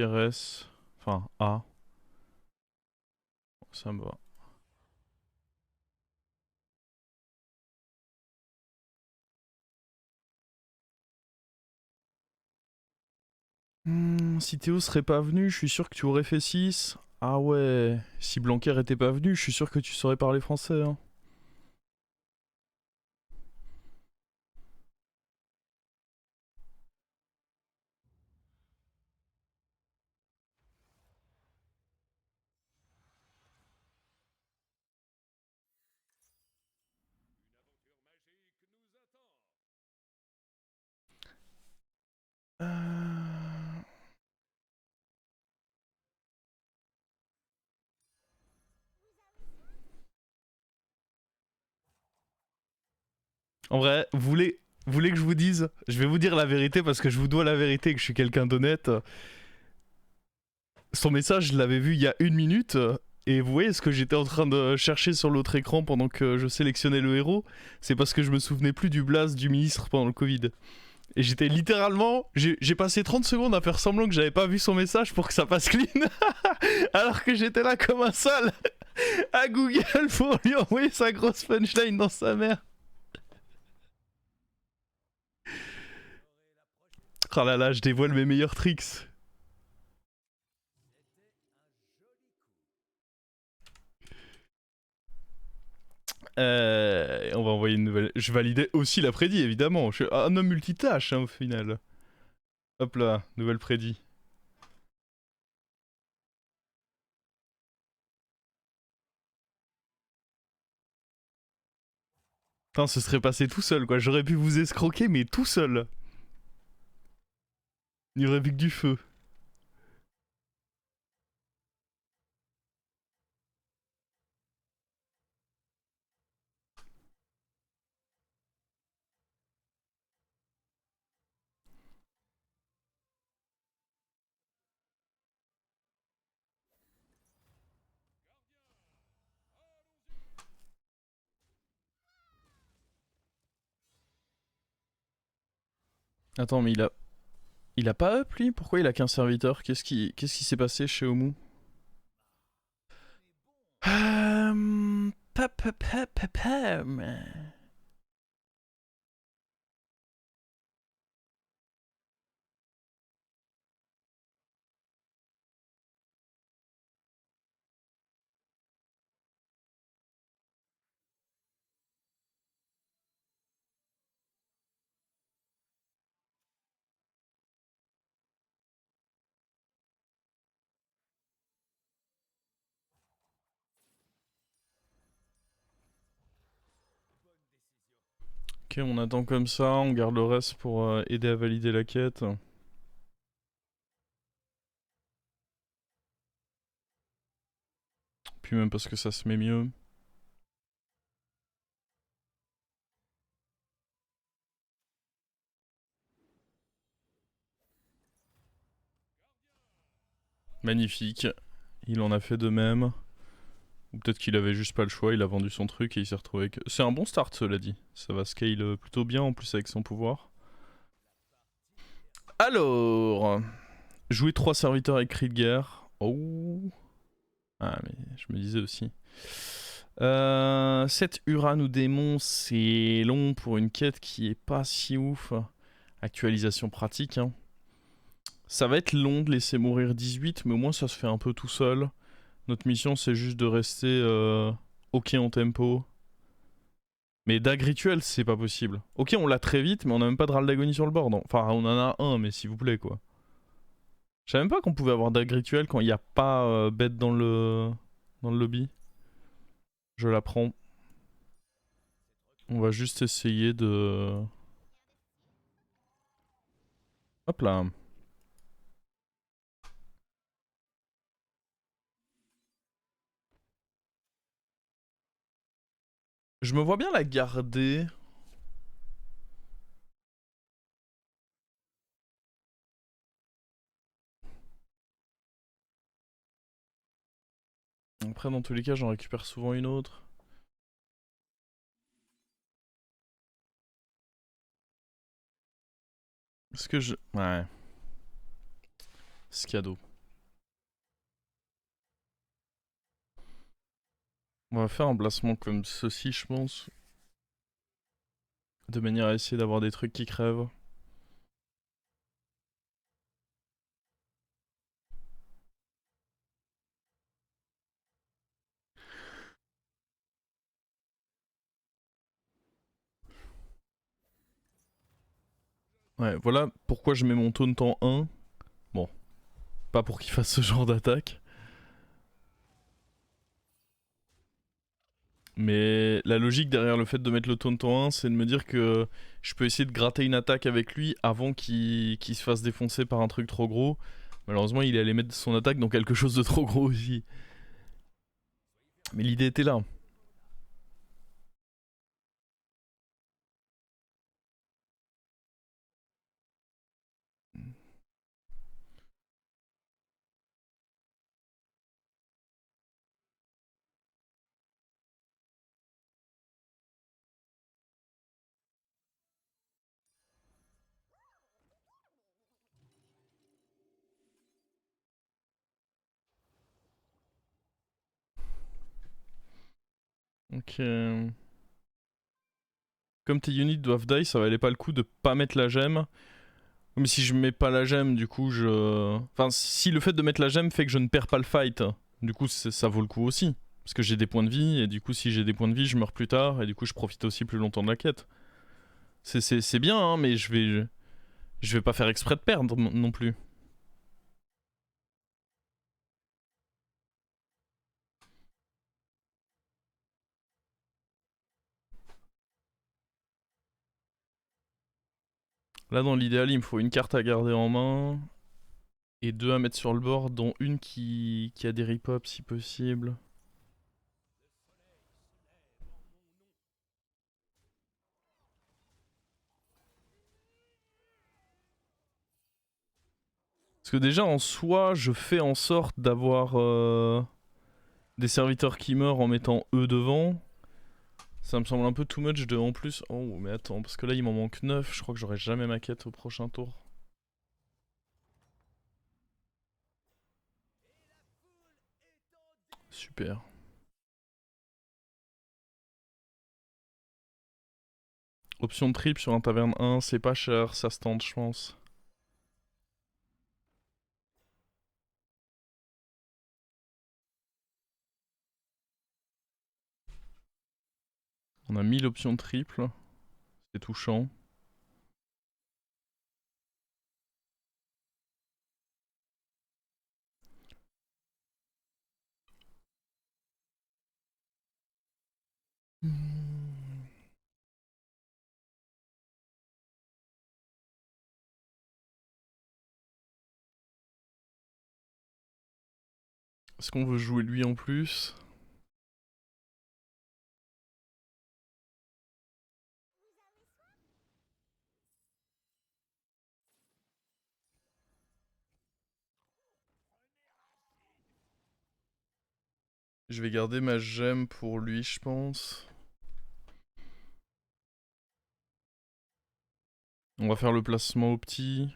S. Enfin, A. Ça me va. Si Théo serait pas venu, je suis sûr que tu aurais fait 6. Ah ouais, si Blanquer était pas venu, je suis sûr que tu saurais parler français. Hein. Euh, En vrai, vous voulez que je vous dise? Je vais vous dire la vérité parce que je vous dois la vérité et que je suis quelqu'un d'honnête. Son message, je l'avais vu il y a 1 minute. Et vous voyez ce que j'étais en train de chercher sur l'autre écran pendant que je sélectionnais le héros? C'est parce que je me souvenais plus du blast du ministre pendant le Covid. Et j'étais littéralement. J'ai passé 30 secondes à faire semblant que j'avais pas vu son message pour que ça passe clean. Alors que j'étais là comme un sale à Google pour lui envoyer sa grosse punchline dans sa mère. Oh là là, je dévoile mes meilleurs tricks. On va envoyer une nouvelle. Je validais aussi la prédit, évidemment. Je suis un homme multitâche, hein, au final. Hop là, nouvelle prédit. Putain, ce serait passé tout seul, quoi. J'aurais pu vous escroquer, mais tout seul. Il n'y aurait plus que du feu. Attends, mais il a pas up, lui? Pourquoi il a qu'un serviteur? Qu'est-ce qui s'est passé chez Omu? Pa. Ok, on attend comme ça, on garde le reste pour aider à valider la quête. Puis même parce que ça se met mieux. Magnifique. Il en a fait de même. Ou peut-être qu'il avait juste pas le choix, il a vendu son truc et il s'est retrouvé avec... C'est un bon start, cela dit. Ça va scale plutôt bien en plus avec son pouvoir. Alors... Jouer 3 serviteurs avec cri de guerre. Oh... Ah mais je me disais aussi. 7 Uran ou démon, c'est long pour une quête qui est pas si ouf. Actualisation pratique, hein. Ça va être long de laisser mourir 18, mais au moins ça se fait un peu tout seul. Notre mission, c'est juste de rester ok en tempo. Mais dag rituel, c'est pas possible. Ok, on l'a très vite, mais on a même pas de râle d'agonie sur le board. Enfin, on en a un, mais s'il vous plaît, quoi. Je savais même pas qu'on pouvait avoir dag rituel quand il n'y a pas bête dans le lobby. Je la prends. On va juste essayer de... Hop là. Je me vois bien la garder. Après, dans tous les cas, j'en récupère souvent une autre. Est-ce que je... Ouais. C'est cadeau. On va faire un placement comme ceci, je pense. De manière à essayer d'avoir des trucs qui crèvent. Ouais, voilà pourquoi je mets mon taunt en 1. Bon, pas pour qu'il fasse ce genre d'attaque. Mais la logique derrière le fait de mettre le taunt en 1, c'est de me dire que je peux essayer de gratter une attaque avec lui avant qu'il se fasse défoncer par un truc trop gros. Malheureusement, il allait mettre son attaque dans quelque chose de trop gros aussi. Mais l'idée était là. Donc, comme tes units doivent die, ça valait pas le coup de pas mettre la gemme. Mais si je mets pas la gemme, du coup, je. Enfin, si le fait de mettre la gemme fait que je ne perds pas le fight, du coup, ça vaut le coup aussi. Parce que j'ai des points de vie, et du coup, si j'ai des points de vie, je meurs plus tard, et du coup, je profite aussi plus longtemps de la quête. C'est bien, hein, mais je vais pas faire exprès de perdre non plus. Là, dans l'idéal, il me faut une carte à garder en main, et deux à mettre sur le board, dont une qui a des rip-ups si possible. Parce que déjà, en soi, je fais en sorte d'avoir des serviteurs qui meurent en mettant eux devant. Ça me semble un peu too much de en plus. Oh, mais attends, parce que là il m'en manque 9. Je crois que j'aurai jamais ma quête au prochain tour. Super. Option de trip sur un taverne 1, c'est pas cher, ça se tente, je pense. On a 1000 options triple. C'est touchant. Est-ce qu'on veut jouer lui en plus? Je vais garder ma gemme pour lui, je pense. On va faire le placement au petit.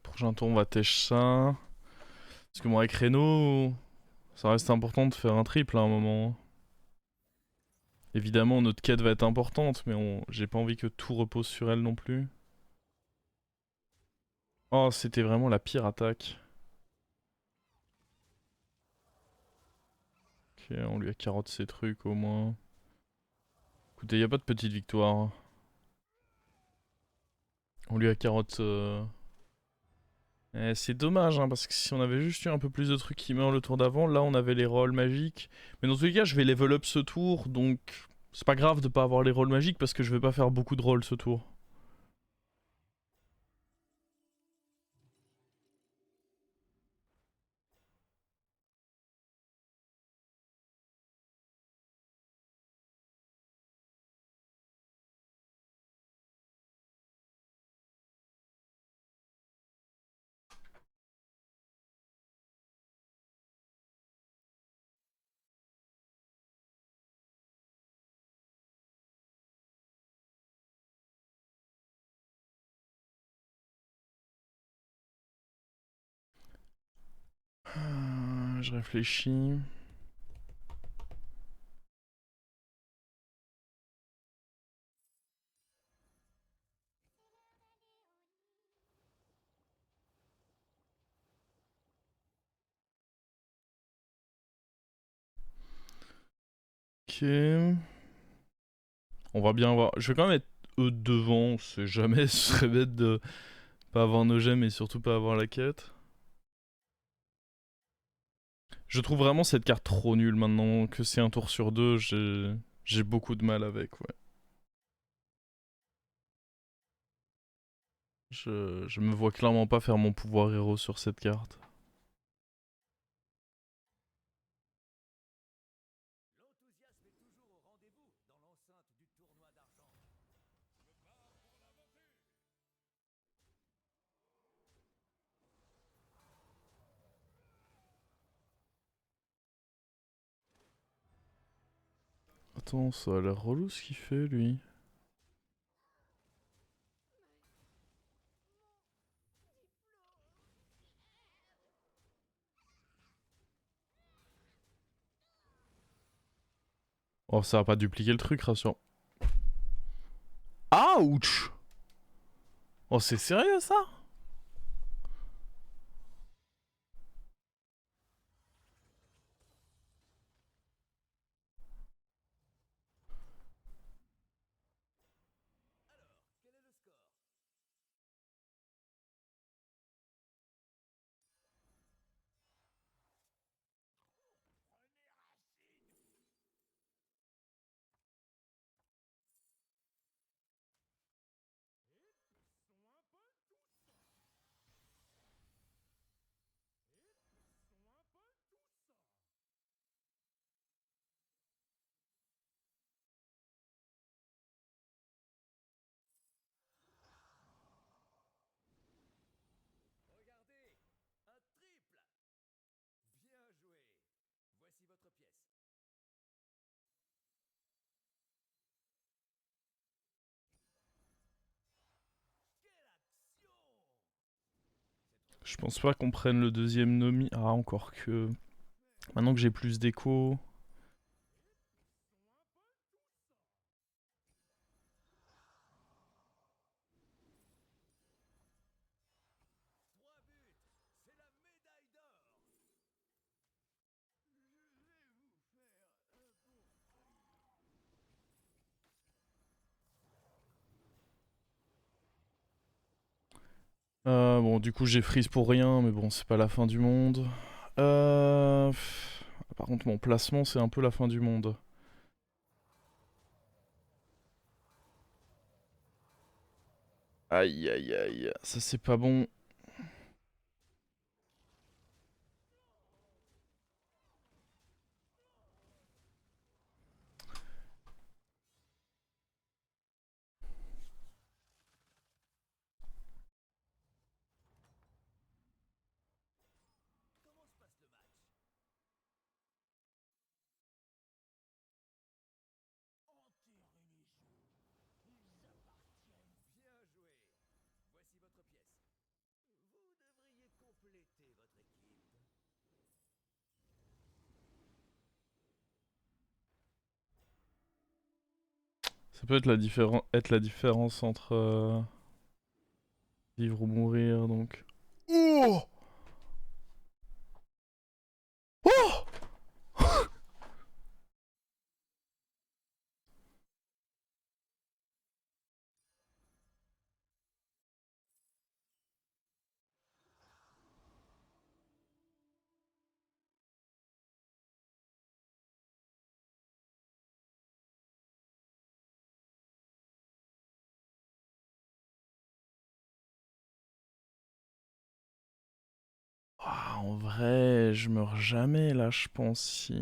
Prochain tour, on va tèche ça. Parce que moi, avec Reno, ça reste important de faire un triple à un moment. Évidemment, notre quête va être importante, mais j'ai pas envie que tout repose sur elle non plus. Oh, c'était vraiment la pire attaque. Ok, on lui a carotte ses trucs au moins. Écoutez, y a pas de petite victoire. On lui a carotte. C'est dommage, hein, parce que si on avait juste eu un peu plus de trucs qui meurent le tour d'avant, là on avait les rolls magiques. Mais dans tous les cas, je vais level up ce tour, donc c'est pas grave de pas avoir les rolls magiques parce que je vais pas faire beaucoup de rolls ce tour. Je réfléchis. Ok. On va bien voir. Je vais quand même être eux devant. C'est jamais, ce serait bête de pas avoir nos gemmes et surtout pas avoir la quête. Je trouve vraiment cette carte trop nulle maintenant que c'est un tour sur deux. J'ai beaucoup de mal avec, ouais. Je me vois clairement pas faire mon pouvoir héros sur cette carte. Attends, ça a l'air relou ce qu'il fait lui. Oh, ça va pas dupliquer le truc, rassure. Ouch! Oh, c'est sérieux ça? Je pense pas qu'on prenne le deuxième Nomi. Ah, encore que. Maintenant que j'ai plus d'écho. Bon, du coup, j'ai freeze pour rien, mais bon, c'est pas la fin du monde. Par contre, mon placement, c'est un peu la fin du monde. Aïe, aïe, aïe. Ça, c'est pas bon. Ça peut être être la différence entre vivre ou mourir, donc. Oh! Oh! En vrai, je meurs jamais là, je pense. Si.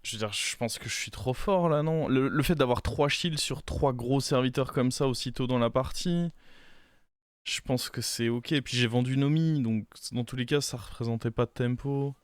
Je veux dire, je pense que je suis trop fort là, non? Le fait d'avoir 3 shields sur 3 gros serviteurs comme ça aussitôt dans la partie, je pense que c'est ok. Et puis j'ai vendu Nomi, donc dans tous les cas, ça représentait pas de tempo.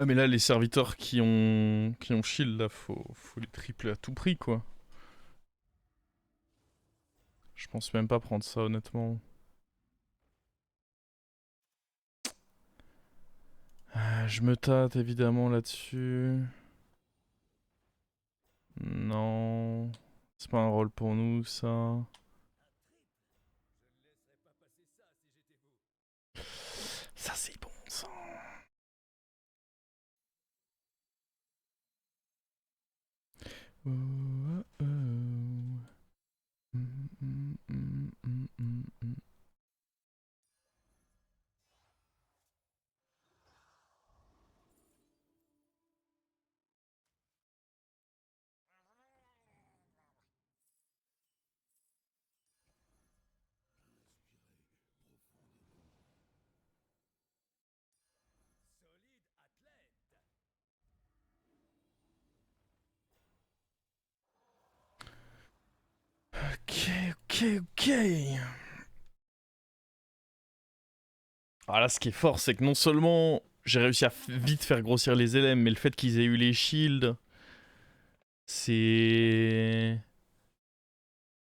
Ah, mais là, les serviteurs qui ont shield, là, faut les tripler à tout prix, quoi. Je pense même pas prendre ça, honnêtement. Je me tâte évidemment là-dessus. Non. C'est pas un rôle pour nous, ça. Ça, c'est bon, ça. Ok, ok, ok. Ah là, ce qui est fort, c'est que non seulement j'ai réussi à vite faire grossir les LM, mais le fait qu'ils aient eu les shields, c'est...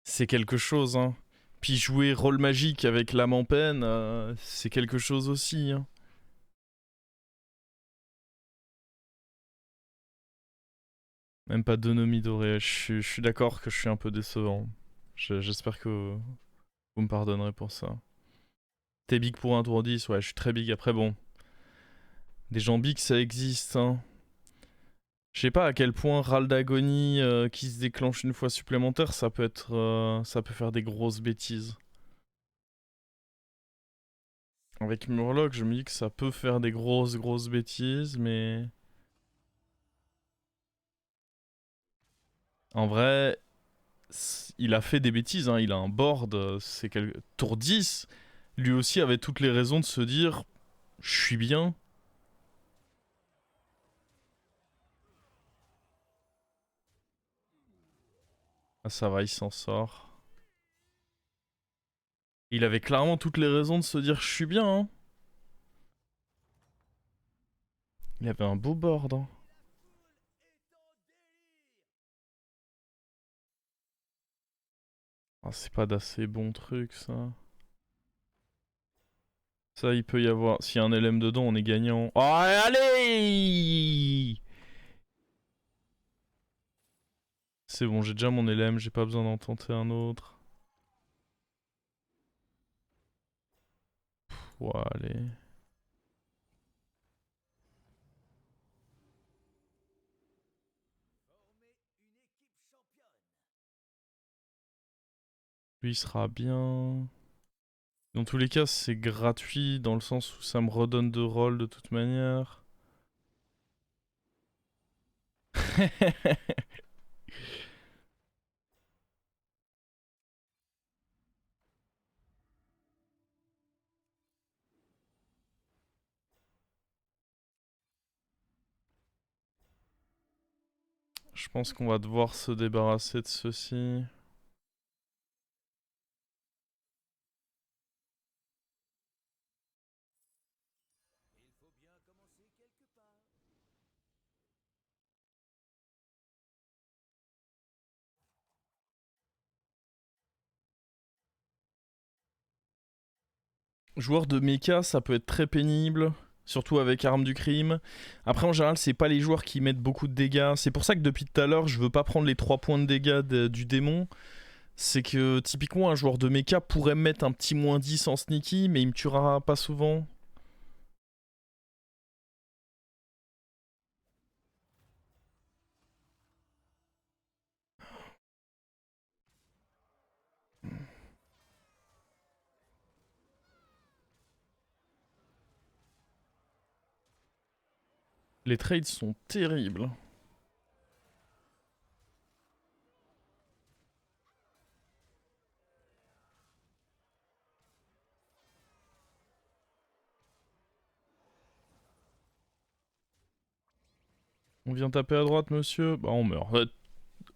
C'est quelque chose, hein. Puis jouer rôle magique avec l'âme en peine, c'est quelque chose aussi, hein. Même pas d'onomie dorée. Je suis d'accord que je suis un peu décevant. J'espère que vous me pardonnerez pour ça. T'es big pour un tour 10, ouais, je suis très big. Après, bon, des gens big, ça existe, hein. Je sais pas à quel point râle d'agonie qui se déclenche une fois supplémentaire, ça peut être, ça peut faire des grosses bêtises. Avec Murloc, je me dis que ça peut faire des grosses bêtises, mais en vrai, il a fait des bêtises, hein. Il a un board, tour 10. Lui aussi avait toutes les raisons de se dire, je suis bien. Ah, ça va, il s'en sort. Il avait clairement toutes les raisons de se dire, je suis bien, hein. Il avait un beau board, hein. Ah, c'est pas d'assez bon truc, ça. Ça, il peut y avoir. S'il y a un LM dedans, on est gagnant. Oh, allez! C'est bon, j'ai déjà mon LM, j'ai pas besoin d'en tenter un autre. Ouais, allez. Lui, il sera bien. Dans tous les cas, c'est gratuit dans le sens où ça me redonne de rôle de toute manière. Je pense qu'on va devoir se débarrasser de ceci. Joueur de mecha, ça peut être très pénible, surtout avec arme du crime. Après, en général, c'est pas les joueurs qui mettent beaucoup de dégâts. C'est pour ça que depuis tout à l'heure, je veux pas prendre les 3 points de dégâts du démon. C'est que typiquement, un joueur de mecha pourrait me mettre un petit moins 10 en sneaky, mais il me tuera pas souvent. Les trades sont terribles. On vient taper à droite, monsieur? Bah, on meurt.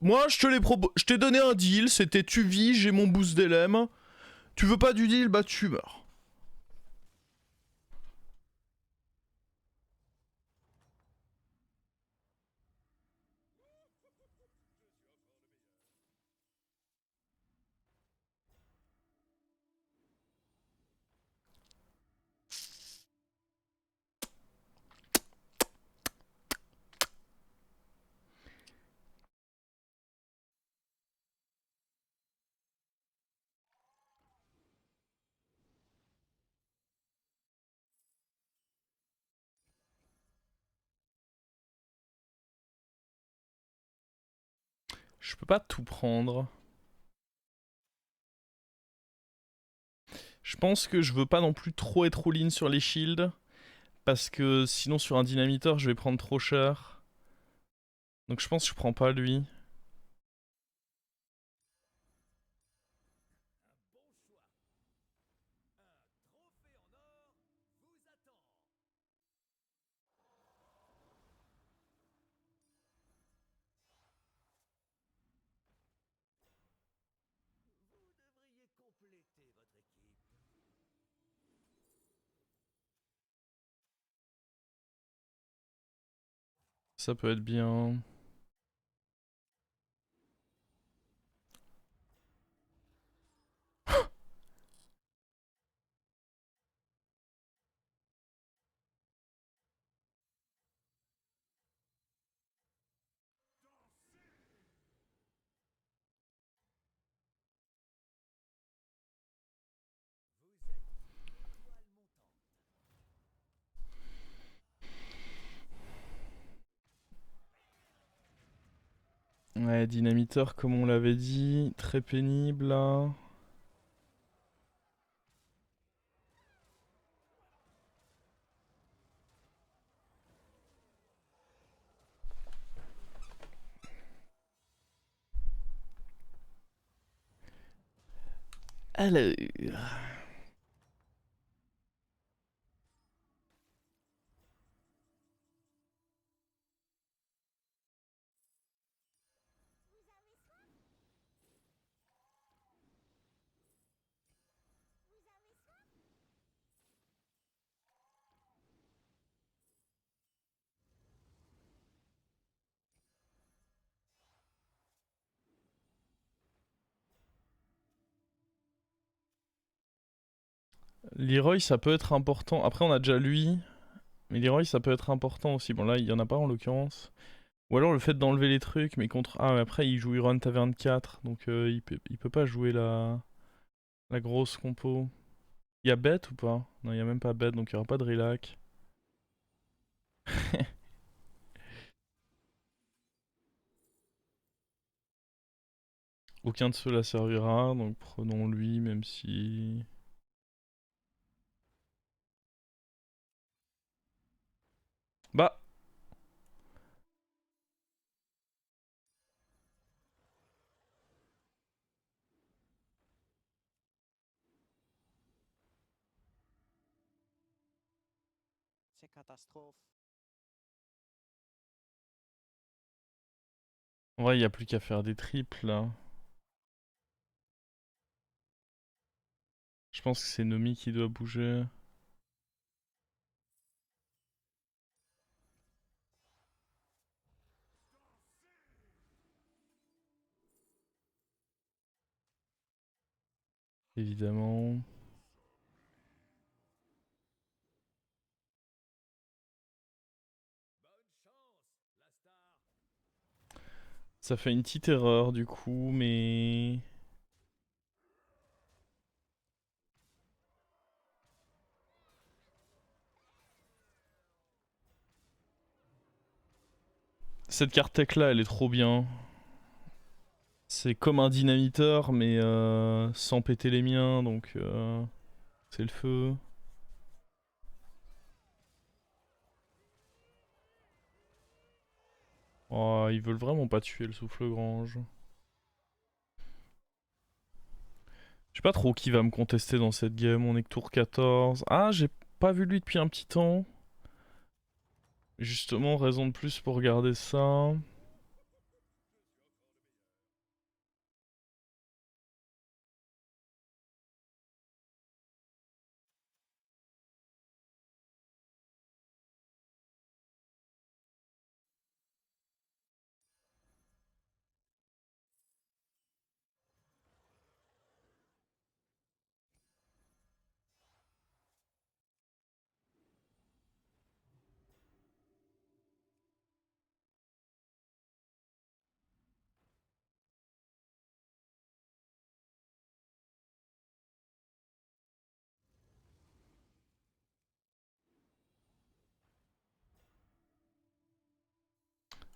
Moi, je t'ai donné un deal, c'était tu vis, j'ai mon boost d'LM. Tu veux pas du deal, bah tu meurs. Je peux pas tout prendre. Je pense que je veux pas non plus trop être all-in sur les shields. Parce que sinon sur un dynamiteur je vais prendre trop cher. Donc je pense que je prends pas lui. Ça peut être bien. Ouais, dynamiteur comme on l'avait dit, très pénible là. Alors... Leroy ça peut être important. Après on a déjà lui. Mais Leroy ça peut être important aussi. Bon là il y en a pas en l'occurrence. Ou alors le fait d'enlever les trucs mais contre... Ah mais après il joue Iron Tavern 4. Donc il peut pas jouer la grosse compo. Il y a bet ou pas? Non il y a même pas bet donc il y aura pas de relax. Aucun de ceux-là servira, donc prenons lui, même si... Bah, C'est catastrophe. en vrai, il n'y a plus qu'à faire des triples, là. Je pense que c'est Nomi qui doit bouger. Évidemment. Ça fait une petite erreur, du coup, mais... Cette carte tech là, elle est trop bien. C'est comme un dynamiteur, mais sans péter les miens, donc c'est le feu. Oh, ils veulent vraiment pas tuer le souffle-grange. Je sais pas trop qui va me contester dans cette game, on est que tour 14. Ah, j'ai pas vu lui depuis un petit temps. Justement, raison de plus pour regarder ça.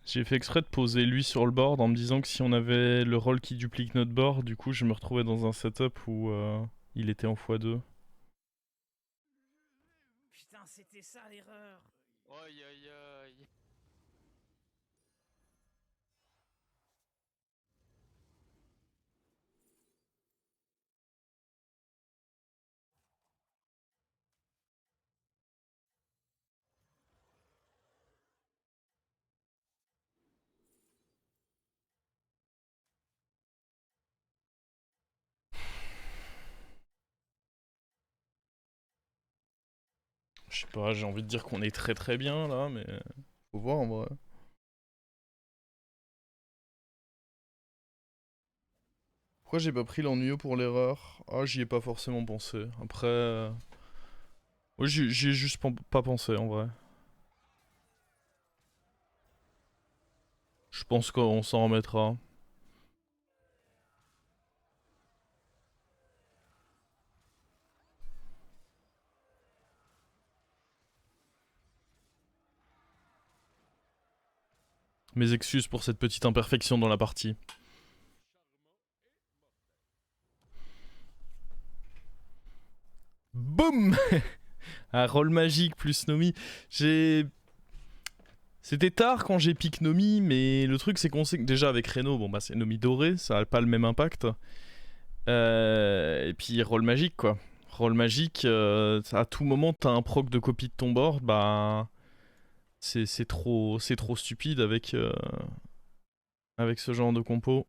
J'ai fait exprès de poser lui sur le board en me disant que si on avait le rôle qui duplique notre board, du coup je me retrouvais dans un setup où il était en x2. Putain, c'était ça l'erreur. Aïe aïe aïe. Je sais pas, j'ai envie de dire qu'on est très très bien là, mais faut voir en vrai. Pourquoi j'ai pas pris l'ennuyeux pour l'erreur? Ah, j'y ai pas forcément pensé. Après... Ouais, j'y ai juste pas pensé en vrai. Je pense qu'on s'en remettra. Mes excuses pour cette petite imperfection dans la partie. Boum. Un rôle magique plus Nomi. J'ai... C'était tard quand j'ai pick Nomi, mais le truc c'est qu'on sait que déjà avec Reno, bon bah c'est Nomi doré, ça a pas le même impact. Et puis rôle magique quoi. Rôle magique, à tout moment t'as un proc de copie de ton board, bah c'est trop stupide avec ce genre de compo.